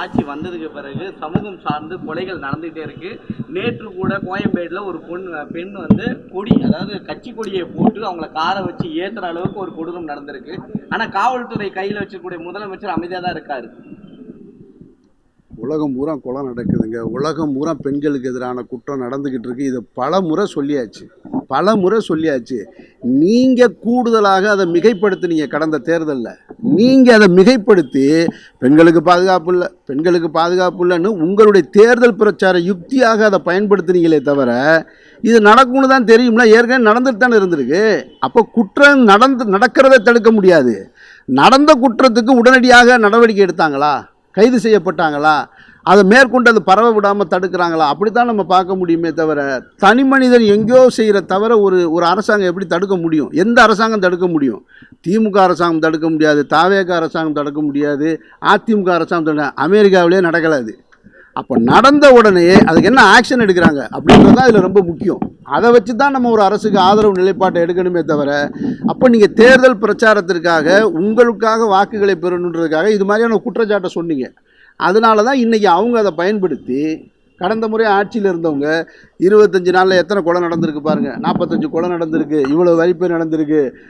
ஆட்சி வந்ததுக்கு பிறகு சமூகம் சார்ந்து கொலைகள் நடந்துகிட்டே இருக்கு. நேற்று கூட கோயம்பேடுல ஒரு பெண் வந்து கொடி, அதாவது கட்சி கொடியை போட்டு அவங்கள காரை வச்சு ஏத்துற அளவுக்கு ஒரு கொடூரம் நடந்திருக்கு. ஆனா காவல்துறை கையில் வச்சிருக்கக்கூடிய முதலமைச்சர் அமைதியாக தான் இருக்காரு. உலகம் பூரா கொலை நடக்குதுங்க. உலகம் பூரா பெண்களுக்கு எதிரான குற்றம் நடந்துக்கிட்டு இருக்கு. இதை பல முறை சொல்லியாச்சு. நீங்கள் கூடுதலாக அதை மிகைப்படுத்தினீங்க. கடந்த தேர்தலில் நீங்கள் அதை மிகைப்படுத்தி பெண்களுக்கு பாதுகாப்பு இல்லைன்னு உங்களுடைய தேர்தல் பிரச்சார யுக்தியாக அதை பயன்படுத்தினீங்களே தவிர இது நடக்கும்னு தான் தெரியும்ல. ஏற்கனவே நடந்துட்டு தானே இருந்திருக்கு. அப்போ குற்றம் நடக்கிறத தடுக்க முடியாது. நடந்த குற்றத்துக்கு உடனடியாக நடவடிக்கை எடுத்தாங்களா? கைது செய்யப்பட்டாங்களா? அதை மேற்கொண்டு அதை பரவ விடாமல் தடுக்கிறாங்களா? அப்படித்தான் நம்ம பார்க்க முடியுமே தவிர தனி மனிதன் எங்கேயோ செய்கிற தவிர ஒரு அரசாங்கம் எப்படி தடுக்க முடியும்? எந்த அரசாங்கம் தடுக்க முடியும்? திமுக அரசாங்கம் தடுக்க முடியாது, தாவேக அரசாங்கம் தடுக்க முடியாது, அதிமுக அரசாங்கம் அமெரிக்காவிலே நடக்கலை அது. அப்போ நடந்த உடனே அதுக்கு என்ன ஆக்ஷன் எடுக்கிறாங்க அப்படின்றது தான் இதில் ரொம்ப முக்கியம். அதை வச்சு தான் நம்ம ஒரு அரசுக்கு ஆதரவு நிலைப்பாட்டை எடுக்கணுமே தவிர, அப்போ நீங்கள் தேர்தல் பிரச்சாரத்திற்காக உங்களுக்காக வாக்குகளை பெறணுன்றதுக்காக இது மாதிரியான குற்றச்சாட்டை சொன்னீங்க. அதனால தான் இன்றைக்கி அவங்க அதை பயன்படுத்தி கடந்த முறை ஆட்சியில் இருந்தவங்க 25 நாளில் எத்தனை கொலை நடந்திருக்கு பாருங்கள். 45 கொலை நடந்திருக்கு, இவ்வளோ வரிப்பு நடந்திருக்கு,